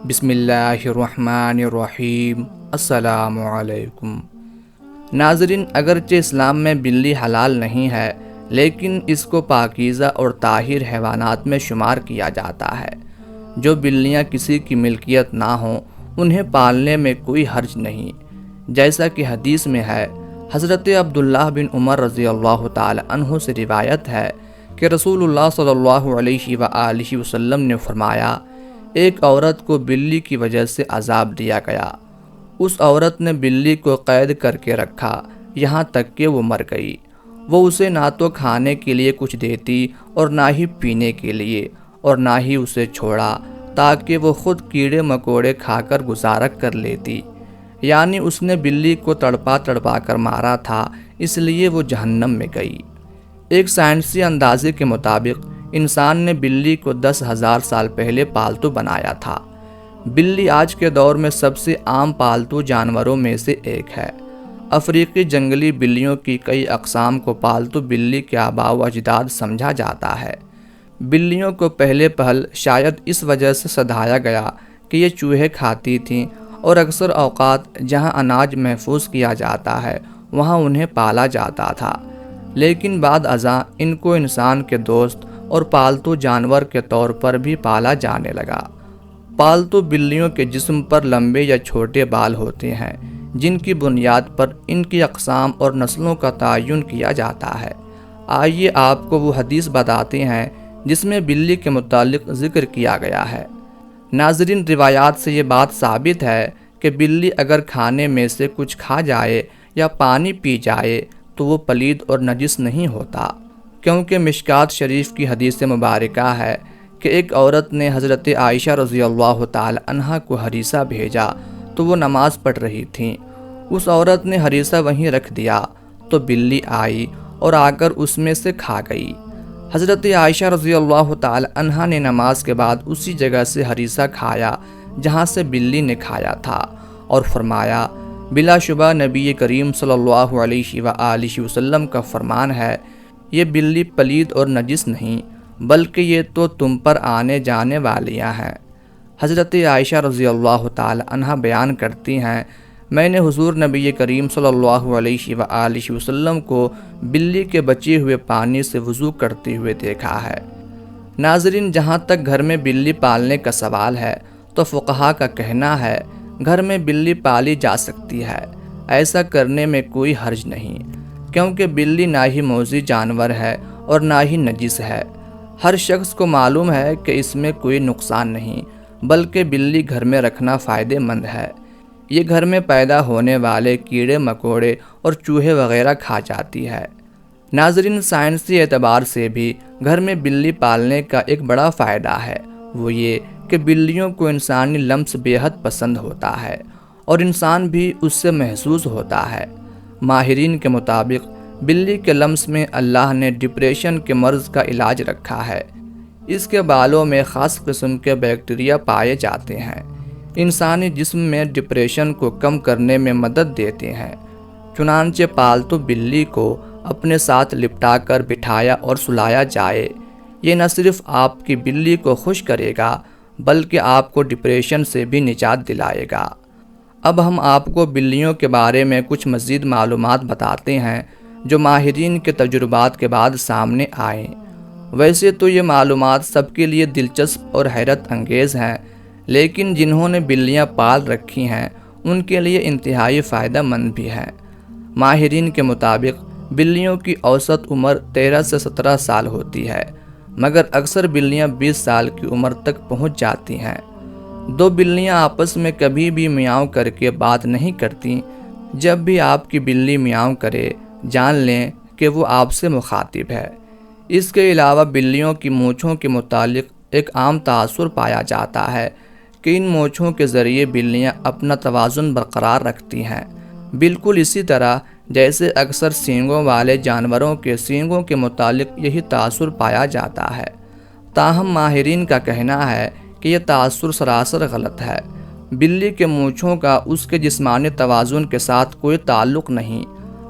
بسم اللہ الرحمن الرحیم۔ السلام علیکم ناظرین، اگرچہ اسلام میں بلی حلال نہیں ہے لیکن اس کو پاکیزہ اور طاہر حیوانات میں شمار کیا جاتا ہے۔ جو بلیاں کسی کی ملکیت نہ ہوں انہیں پالنے میں کوئی حرج نہیں، جیسا کہ حدیث میں ہے۔ حضرت عبداللہ بن عمر رضی اللہ تعالی عنہ سے روایت ہے کہ رسول اللہ صلی اللہ علیہ وآلہ وسلم نے فرمایا، ایک عورت کو بلی کی وجہ سے عذاب دیا گیا۔ اس عورت نے بلی کو قید کر کے رکھا یہاں تک کہ وہ مر گئی۔ وہ اسے نہ تو کھانے کے لیے کچھ دیتی اور نہ ہی پینے کے لیے، اور نہ ہی اسے چھوڑا تاکہ وہ خود کیڑے مکوڑے کھا کر گزارا کر لیتی۔ یعنی اس نے بلی کو تڑپا تڑپا کر مارا تھا، اس لیے وہ جہنم میں گئی۔ ایک سائنسی اندازے کے مطابق انسان نے بلی کو 10,000 سال پہلے پالتو بنایا تھا۔ بلی آج کے دور میں سب سے عام پالتو جانوروں میں سے ایک ہے۔ افریقی جنگلی بلیوں کی کئی اقسام کو پالتو بلی کے آباء و اجداد سمجھا جاتا ہے۔ بلیوں کو پہلے پہل شاید اس وجہ سے سدھایا گیا کہ یہ چوہے کھاتی تھیں، اور اکثر اوقات جہاں اناج محفوظ کیا جاتا ہے وہاں انہیں پالا جاتا تھا، لیکن بعد ازاں ان کو انسان کے دوست اور پالتو جانور کے طور پر بھی پالا جانے لگا۔ پالتو بلیوں کے جسم پر لمبے یا چھوٹے بال ہوتے ہیں جن کی بنیاد پر ان کی اقسام اور نسلوں کا تعین کیا جاتا ہے۔ آئیے آپ کو وہ حدیث بتاتے ہیں جس میں بلی کے متعلق ذکر کیا گیا ہے۔ ناظرین، روایات سے یہ بات ثابت ہے کہ بلی اگر کھانے میں سے کچھ کھا جائے یا پانی پی جائے تو وہ پلید اور نجس نہیں ہوتا، کیونکہ مشکوٰۃ شریف کی حدیث مبارکہ ہے کہ ایک عورت نے حضرت عائشہ رضی اللہ تعالی عنہا کو ہریسہ بھیجا تو وہ نماز پڑھ رہی تھیں۔ اس عورت نے ہریسہ وہیں رکھ دیا تو بلی آئی اور آ کر اس میں سے کھا گئی۔ حضرت عائشہ رضی اللہ تعالی عنہا نے نماز کے بعد اسی جگہ سے ہریسہ کھایا جہاں سے بلی نے کھایا تھا، اور فرمایا، بلا شبہ نبی کریم صلی اللہ علیہ وآلہ وسلم کا فرمان ہے، یہ بلی پلید اور نجس نہیں بلکہ یہ تو تم پر آنے جانے والیاں ہیں۔ حضرت عائشہ رضی اللہ تعالی عنہا بیان کرتی ہیں، میں نے حضور نبی کریم صلی اللہ علیہ وآلہ وسلم کو بلی کے بچے ہوئے پانی سے وضو کرتے ہوئے دیکھا ہے۔ ناظرین، جہاں تک گھر میں بلی پالنے کا سوال ہے تو فقہا کا کہنا ہے گھر میں بلی پالی جا سکتی ہے، ایسا کرنے میں کوئی حرج نہیں، کیونکہ بلی نہ ہی موذی جانور ہے اور نہ ہی نجس ہے۔ ہر شخص کو معلوم ہے کہ اس میں کوئی نقصان نہیں، بلکہ بلی گھر میں رکھنا فائدہ مند ہے۔ یہ گھر میں پیدا ہونے والے کیڑے مکوڑے اور چوہے وغیرہ کھا جاتی ہے۔ ناظرین، سائنسی اعتبار سے بھی گھر میں بلی پالنے کا ایک بڑا فائدہ ہے، وہ یہ کہ بلیوں کو انسانی لمس بے حد پسند ہوتا ہے اور انسان بھی اس سے محظوظ ہوتا ہے۔ ماہرین کے مطابق بلی کے لمس میں اللہ نے ڈپریشن کے مرض کا علاج رکھا ہے۔ اس کے بالوں میں خاص قسم کے بیکٹیریا پائے جاتے ہیں، انسانی جسم میں ڈپریشن کو کم کرنے میں مدد دیتے ہیں۔ چنانچہ پالتو بلی کو اپنے ساتھ لپٹا کر بٹھایا اور سلایا جائے، یہ نہ صرف آپ کی بلی کو خوش کرے گا بلکہ آپ کو ڈپریشن سے بھی نجات دلائے گا۔ اب ہم آپ کو بلیوں کے بارے میں کچھ مزید معلومات بتاتے ہیں جو ماہرین کے تجربات کے بعد سامنے آئیں۔ ویسے تو یہ معلومات سب کے لیے دلچسپ اور حیرت انگیز ہیں، لیکن جنہوں نے بلیاں پال رکھی ہیں ان کے لیے انتہائی فائدہ مند بھی ہیں۔ ماہرین کے مطابق بلیوں کی اوسط عمر 13 سے 17 سال ہوتی ہے، مگر اکثر بلیاں 20 سال کی عمر تک پہنچ جاتی ہیں۔ دو بلیاں آپس میں کبھی بھی میاؤں کر کے بات نہیں کرتی۔ جب بھی آپ کی بلی میاؤں کرے جان لیں کہ وہ آپ سے مخاطب ہے۔ اس کے علاوہ بلیوں کی مونچھوں کے متعلق ایک عام تاثر پایا جاتا ہے کہ ان مونچھوں کے ذریعے بلیاں اپنا توازن برقرار رکھتی ہیں، بالکل اسی طرح جیسے اکثر سینگوں والے جانوروں کے سینگوں کے متعلق یہی تاثر پایا جاتا ہے۔ تاہم ماہرین کا کہنا ہے کہ یہ تاثر سراسر غلط ہے۔ بلی کے مونچھوں کا اس کے جسمانی توازن کے ساتھ کوئی تعلق نہیں۔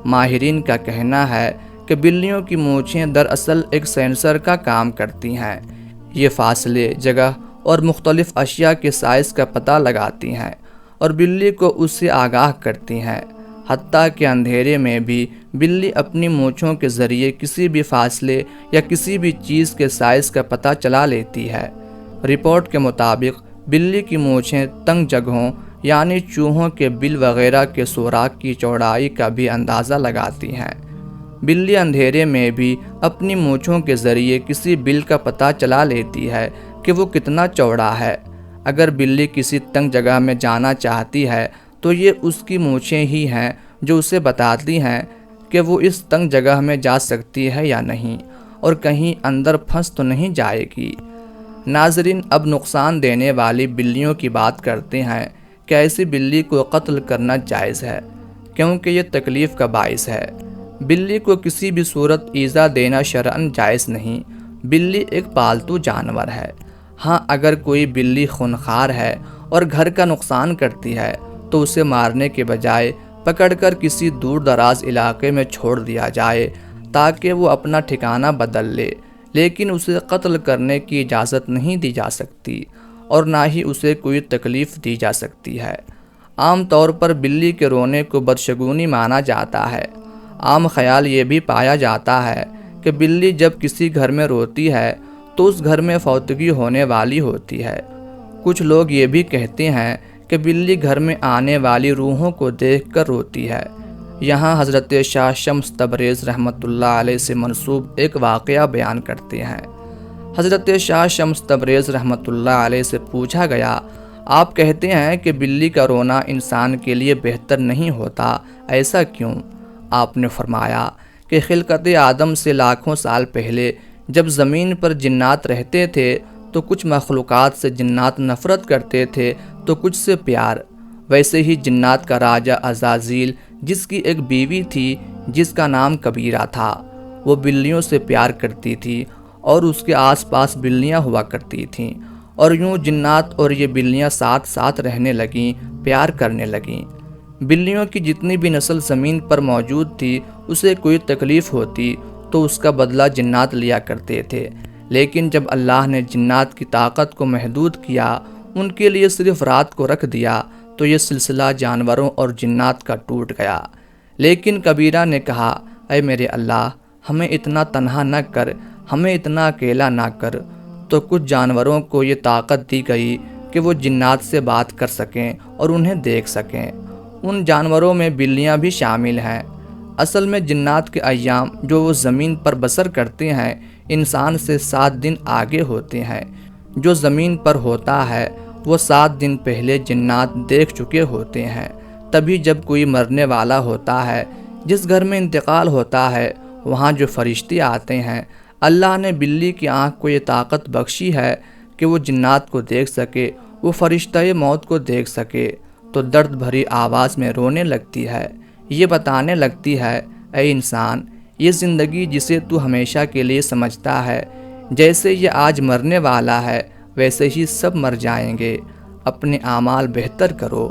ماہرین کا کہنا ہے کہ بلیوں کی مونچھیں دراصل ایک سینسر کا کام کرتی ہیں۔ یہ فاصلے، جگہ اور مختلف اشیاء کے سائز کا پتہ لگاتی ہیں اور بلی کو اس سے آگاہ کرتی ہیں۔ حتیٰ کہ اندھیرے میں بھی بلی اپنی مونچھوں کے ذریعے کسی بھی فاصلے یا کسی بھی چیز کے سائز کا پتہ چلا لیتی ہے۔ رپورٹ کے مطابق بلی کی مونچھیں تنگ جگہوں یعنی چوہوں کے بل وغیرہ کے سوراخ کی چوڑائی کا بھی اندازہ لگاتی ہیں۔ بلی اندھیرے میں بھی اپنی مونچھوں کے ذریعے کسی بل کا پتہ چلا لیتی ہے کہ وہ کتنا چوڑا ہے۔ اگر بلی کسی تنگ جگہ میں جانا چاہتی ہے تو یہ اس کی مونچھیں ہی ہیں جو اسے بتاتی ہیں کہ وہ اس تنگ جگہ میں جا سکتی ہے یا نہیں اور کہیں اندر پھنس تو نہیں جائے گی۔ ناظرین، اب نقصان دینے والی بلیوں کی بات کرتے ہیں کہ ایسی بلی کو قتل کرنا جائز ہے کیونکہ یہ تکلیف کا باعث ہے۔ بلی کو کسی بھی صورت ایذا دینا شرعاً جائز نہیں۔ بلی ایک پالتو جانور ہے۔ ہاں، اگر کوئی بلی خونخوار ہے اور گھر کا نقصان کرتی ہے تو اسے مارنے کے بجائے پکڑ کر کسی دور دراز علاقے میں چھوڑ دیا جائے تاکہ وہ اپنا ٹھکانہ بدل لے، لیکن اسے قتل کرنے کی اجازت نہیں دی جا سکتی اور نہ ہی اسے کوئی تکلیف دی جا سکتی ہے۔ عام طور پر بلی کے رونے کو بدشگونی مانا جاتا ہے۔ عام خیال یہ بھی پایا جاتا ہے کہ بلی جب کسی گھر میں روتی ہے تو اس گھر میں فوتگی ہونے والی ہوتی ہے۔ کچھ لوگ یہ بھی کہتے ہیں کہ بلی گھر میں آنے والی روحوں کو دیکھ کر روتی ہے۔ یہاں حضرت شاہ شمس تبریز رحمۃ اللہ علیہ سے منسوب ایک واقعہ بیان کرتے ہیں۔ حضرت شاہ شمس تبریز رحمۃ اللہ علیہ سے پوچھا گیا، آپ کہتے ہیں کہ بلی کا رونا انسان کے لیے بہتر نہیں ہوتا، ایسا کیوں؟ آپ نے فرمایا کہ خلقت آدم سے لاکھوں سال پہلے جب زمین پر جنات رہتے تھے تو کچھ مخلوقات سے جنات نفرت کرتے تھے تو کچھ سے پیار۔ ویسے ہی جنات کا راجہ عزازیل، جس کی ایک بیوی تھی جس کا نام کبیرہ تھا، وہ بلیوں سے پیار کرتی تھی اور اس کے آس پاس بلیاں ہوا کرتی تھیں، اور یوں جنات اور یہ بلیاں ساتھ ساتھ رہنے لگیں، پیار کرنے لگیں۔ بلیوں کی جتنی بھی نسل زمین پر موجود تھی، اسے کوئی تکلیف ہوتی تو اس کا بدلہ جنات لیا کرتے تھے، لیکن جب اللہ نے جنات کی طاقت کو محدود کیا، ان کے لیے صرف رات کو رکھ دیا، تو یہ سلسلہ جانوروں اور جنات کا ٹوٹ گیا۔ لیکن کبیرہ نے کہا، اے میرے اللہ، ہمیں اتنا تنہا نہ کر، ہمیں اتنا اکیلا نہ کر۔ تو کچھ جانوروں کو یہ طاقت دی گئی کہ وہ جنات سے بات کر سکیں اور انہیں دیکھ سکیں۔ ان جانوروں میں بلیاں بھی شامل ہیں۔ اصل میں جنات کے ایام جو وہ زمین پر بسر کرتے ہیں انسان سے 7 دن آگے ہوتے ہیں۔ جو زمین پر ہوتا ہے وہ 7 دن پہلے جنات دیکھ چکے ہوتے ہیں۔ تبھی جب کوئی مرنے والا ہوتا ہے، جس گھر میں انتقال ہوتا ہے، وہاں جو فرشتے آتے ہیں، اللہ نے بلی کی آنکھ کو یہ طاقت بخشی ہے کہ وہ جنات کو دیکھ سکے، وہ فرشتہ موت کو دیکھ سکے، تو درد بھری آواز میں رونے لگتی ہے، یہ بتانے لگتی ہے، اے انسان، یہ زندگی جسے تو ہمیشہ کے لیے سمجھتا ہے، جیسے یہ آج مرنے والا ہے ویسے ہی سب مر جائیں گے، اپنے اعمال بہتر کرو۔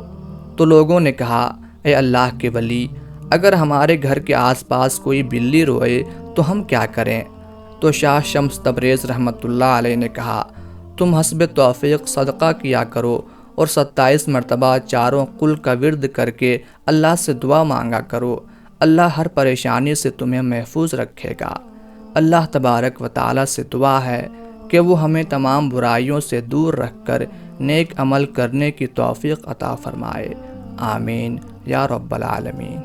تو لوگوں نے کہا، اے اللہ کے ولی، اگر ہمارے گھر کے آس پاس کوئی بلی روئے تو ہم کیا کریں؟ تو شاہ شمس تبریز رحمۃ اللہ علیہ نے کہا، تم حسب توفیق صدقہ کیا کرو اور 27 مرتبہ چاروں قل کا ورد کر کے اللہ سے دعا مانگا کرو، اللہ ہر پریشانی سے تمہیں محفوظ رکھے گا۔ اللہ تبارک و تعالیٰ سے دعا ہے کہ وہ ہمیں تمام برائیوں سے دور رکھ کر نیک عمل کرنے کی توفیق عطا فرمائے۔ آمین یا رب العالمین۔